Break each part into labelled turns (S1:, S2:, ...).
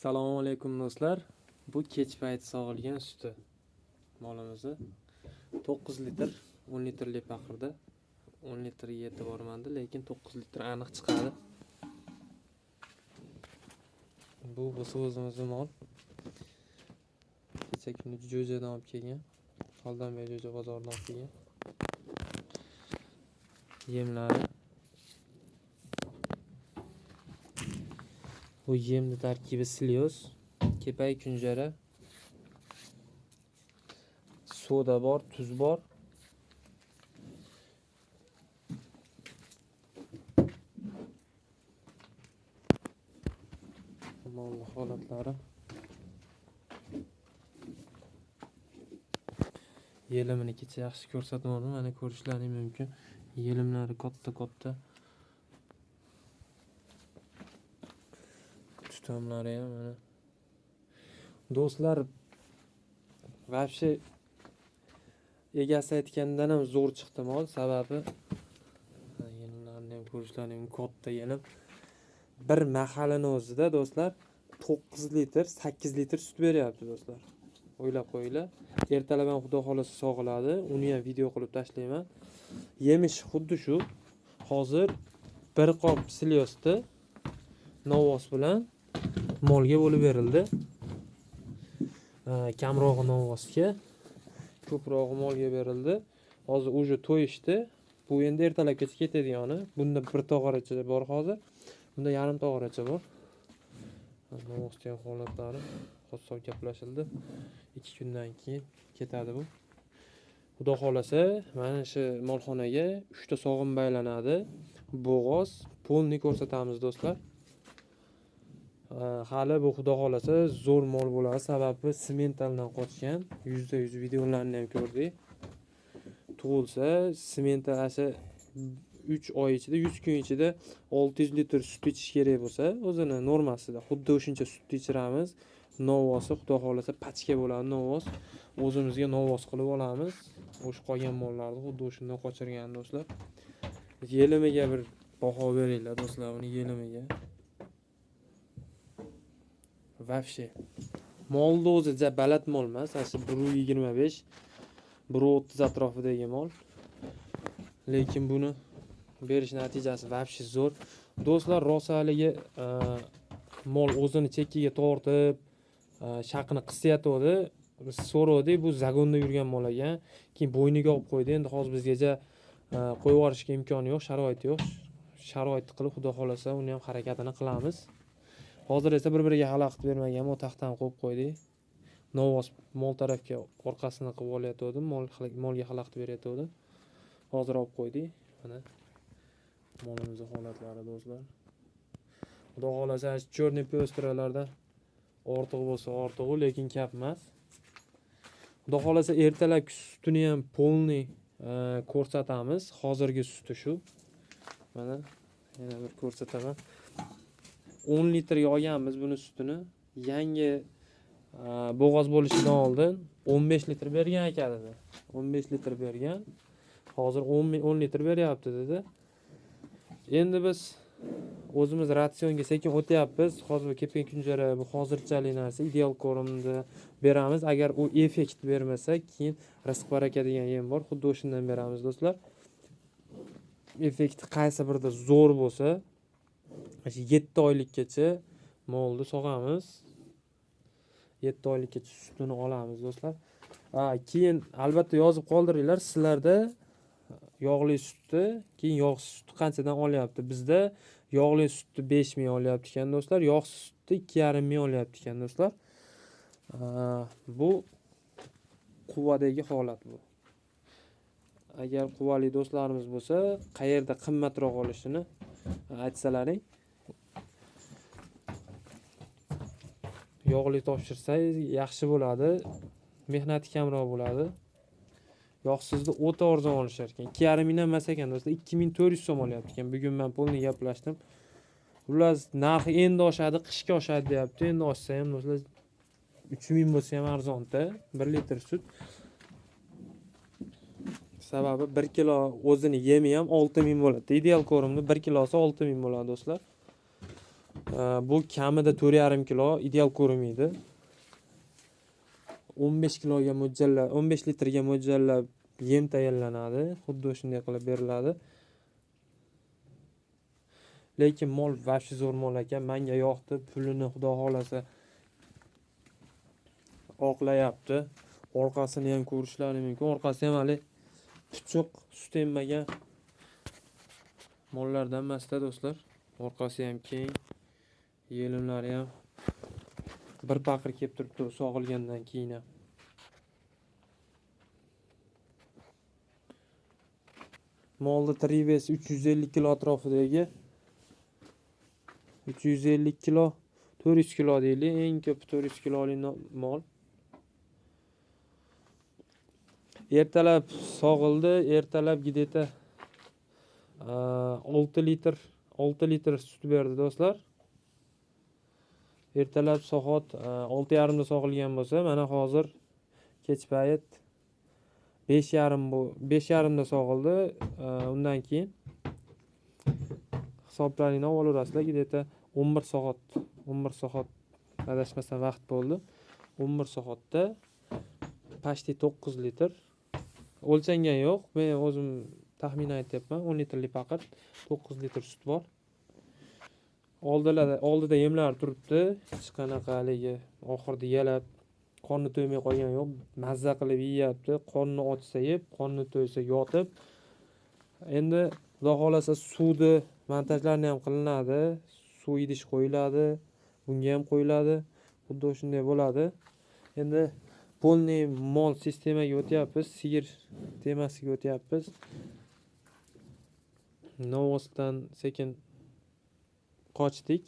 S1: Assalomu alaykum do'stlar. Bu kech payti sog'ilgan suti molimizni 9 litr, 10 litrli paqirda 10 litrga yetib bormadi, lekin 9 litr aniq chiqadi. Bu o'zimizning mol. Kecha kuni Jo'jadan olib kelgan. Xoldonbek Jo'ja bozoridan olib kelgan. Yemlari. Bu yemni tarkibi silioz, kepay kunjara, soda bor, tuz bor. Molli holatlari. Yelimini kecha yaxshi ko'rsatdim, mana ko'rishlaring mumkin. Yelimlari katta-katta. Tutamlari ham mana. Do'stlar, vobshe egasi aytgandan ham zo'r chiqdi mol, sababi yelimlarni ham ko'rishlaring katta yelim. Bir mahalani o'zida do'stlar 9 litr, 8 litr sut beryapti do'stlar. O'ylab qo'yinglar. Ertalab ham xudo xolasa sog'iladi. Uni ham video qilib tashlayman. Yemish xuddi shu. Hozir bir qop siliosda novvos bilan molga bo'lib berildi. Kamrog'i novvosga, ko'prog'i molga berildi. Hozir uje to'yishdi. Bu endi ertalabgacha ketadigani. Bunda bir tog'oracha bor hozir. Bunda yarim tog'oracha bor. Novvosning holatlari xo'p gaplashildi. 2 kundan keyin ketadi bu. Xudo xolasa mana shu molxonaga 3 ta sog'im baylanadi. Bo'g'oz, polni ko'rsatamiz do'stlar. Hali bu xudo xolasa zo'r mol bo'ladi, sababi sementaldan qochgan. %100 videolarni ham ko'rdik. Tug'ilsa, semental asha 3 oy ichida, 100 kun ichida 600 litr sut ichish kerak bo'lsa, o'zini normasida xuddi o'shuncha sut ichiramiz. Novvosi xudo xolasa pachka bo'ladi novvos. O'zimizga novvos qilib olamiz. O'sha qolgan mollarni xuddi o'shundan qochirgan do'stlar. Yelimiga bir baho beringlar do'stlar, uni yelimiga. Vobshe molni o'zi baland mol emas, asli 1.25, 1.30 atrofidagi mol. Lekin buni berish natijasi vobshe zo'r. Do'stlar, rosaligi mol o'zini chekkiga tortib, shaqini qisayotdi. Biz so'radik, bu zagonda yurgan mol ekan. Keyin bo'yniga olib qo'ydi. Endi hozir bizgacha qo'yib yuborishga imkoni yo'q, sharoit yo'q. Sharoit qilib xudo xolasa uni ham harakatini qilamiz. Hozir esa bir-biriga xalaqit bermagan, o taxtdan qo'yib qo'ydik. Novvos mol tarafga orqasini qilib olayotgandim, molga xalaqit beryotgandim. Hozir olib qo'ydik. Mana molimizning holatlari do'stlar. Xudo xolasa cho'rni pyostralardan ortiq bo'lsa ortig'i, lekin kap emas. Xudo xolasa ertalabki sutini ham polni ko'rsatamiz. Hozirgi suti shu. Mana yana bir ko'rsataman. 10 litrga olganmiz buni sutini. Yangi bo'g'oz bo'lishidan oldin 15 litr bergan ekan dedi. 15 litr bergan. Hozir 10 litr beryapti dedi. Endi biz o'zimiz ratsionga sekin o'tyapmiz. Hozir kepin kunjara bu hozirchalik narsa, ideal ko'rimda beramiz. Agar u effekt bermasa, keyin rizq baraka degan yem bor. Xuddi o'shundan beramiz do'stlar. Effekti qaysi birida zo'r bo'lsa, 7 oylikgacha molni sog'amiz. 7 oylikgacha sutini olamiz do'stlar. Keyin albatta yozib qoldiringlar, sizlarda yog'li sutni, keyin yog'siz sutni qanchadan olyapti? Bizda yog'li sutni 5000 olyapti ekan do'stlar, yog'siz sutni 2500 olyapti ekan do'stlar. Bu quvvadagi holat bu. Agar quvvali do'stlarimiz bo'lsa, qayerda qimmatroq olishini aytsalaring. Yog'li topshirsangiz yaxshi bo'ladi. Mehnati kamroq bo'ladi. Yog'sizni o'ta arzon olishar ekan. 2500 dan emas ekan do'stlar, 2400 so'm olyapti ekan. Bugun men pulni gaplashdim. Xullas, narxi endi oshadi, qishga oshadi deyapti. Endi oshsa ham do'stlar 3000 bo'lsa ham arzon-da, 1 litr sut. Sababi 1 kilo o'zini yemi ham 6000 bo'ladi. Ideal ko'rimda 1 kilosi 6000 bo'ladi do'stlar. Bu kamida 4,5 kilo ideal ko'rinmaydi. 15 kiloga mo'ljallab, 15 litrga mo'ljallab yem tayyorlanadi. Xuddi shunday qilib beriladi. Lekin mol vafshi zo'r mol ekan. Menga yoqdi. Pulini xudo xolasa oqlayapti. Orqasini ham ko'rishlari mumkin. Orqasi ham hali puchuq, sut emmagan mollardan emasda do'stlar. Orqasi ham keng. Yelimlari ham bir paqir kelib turibdi sog'ilgandan keyin ham. Molda trives 350 kilo atrofidagi 350 kilo 400 kilo deylik, eng ko'p 400 kilolik mol. Ertalab sog'ildi, ertalab gideta 6 litr sut berdi do'stlar. Ertalab soat 6:30 da sog'ilgan bo'lsa, mana hozir kech payt 5:30 da sog'ildi. Undan keyin hisoblaringni olaverasizlar. Gideta 11 soat adashmasam vaqt bo'ldi. 11 soatda pashti 9 litr. O'lchangan yo'q. Men o'zim taxmin aytyapman. 10 litrlik paqir 9 litr sut bor. Oldida yemlar turibdi. Hech qanaqa haligi oxirida yalab qonni to'ymay qolgan yo'q. Mazza qilib yeyapti. Qonni ochsa yeb, qonni to'ysa yotib. Endi xudo xolasa suvni montajlarni ham qilinadi. Suv idish qo'yiladi. Bunga ham qo'yiladi. Xuddi shunday bo'ladi. Endi polniy mol sistemaga o'tyapmiz. Sigir temasiga o'tyapmiz. Novosdan sekin qochdik.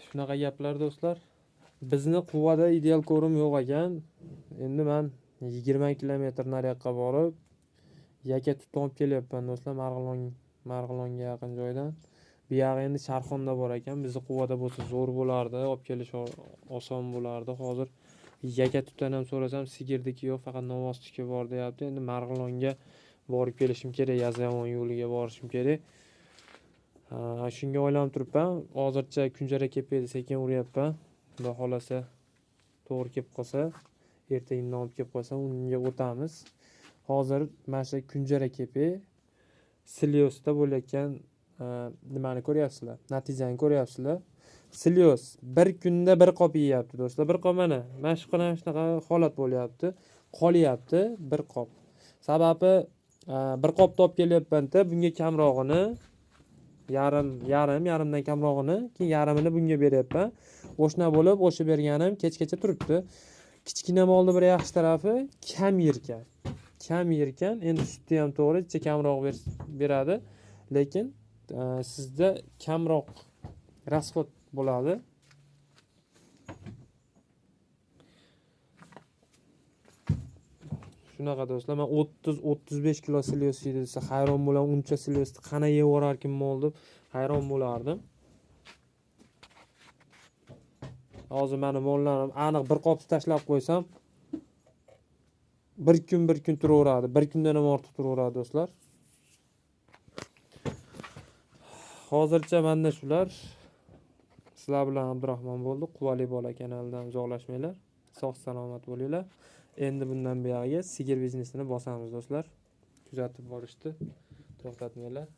S1: Shunaqa gaplar do'stlar. Bizni quvada ideal ko'rim yo'q ekan. Endi men 20 kilometr nariyoqqa borib yaka tut olib kelyapman do'stlar, Marg'ilonga yaqin joydan. Bu yoq endi Sharxonda bor ekan. Bizni quvada bo'lsa zo'r bo'lardi, olib kelish oson bo'lardi. Hozir yaka tutdan ham so'rasam sigirdiki yo'q, faqat novosniki bor deyapti. Endi Marg'ilonga borib kelishim kerak, Yazavon yo'liga borishim kerak. Shunga o'ylanib turibman. Hozircha Kunjara kepedi sekin uryapman. Xudo xolasa to'g'ri kelib qolsa, ertaga olib kelib qolsa, unga o'tamiz. Hozir mana shu Kunjara kepi Siliosda bo'layotgan nimani ko'ryapsizlar? Natijani ko'ryapsizlar? Silios bir kunda bir qop yeyapti do'stlar. Bir qop mana shunaqa holat bo'lyapti. Qolyapti bir qop. Sababi bir qopni olib kelyapman-da, bunga kamrog'ini yarimdan kamrog'ini, keyin yarimini bunga beryapman. O'shna bo'lib, o'sha berganim kechgacha turibdi. Kichkina molni bir yaxshi tarafi kam yerkan. Endi sutni ham to'g'ri kamroq beradi, lekin sizda kamroq rasxod bo'ladi. Shunaqa do'stlar, men 30-35 kilo Silios yedi desa hayron bo'laman. Uncha Siliosni qana yeb yuborarkin mol deb hayron bo'lardim. Hozir meni mollarim aniq bir qopni tashlab qo'ysam bir kun turaveradi. Bir kundan ham ortiq turaveradi do'stlar. Hozircha menda shular. Sizlar bilan Abdurahmon bo'ldi. Quvali bola kanalidan uzoqlashmanglar. Sog' salomat bo'linglar. Endi bundan buyog'iga sigir biznesini bosamiz do'stlar. Kuzatib borishdi. To'xtatmanglar.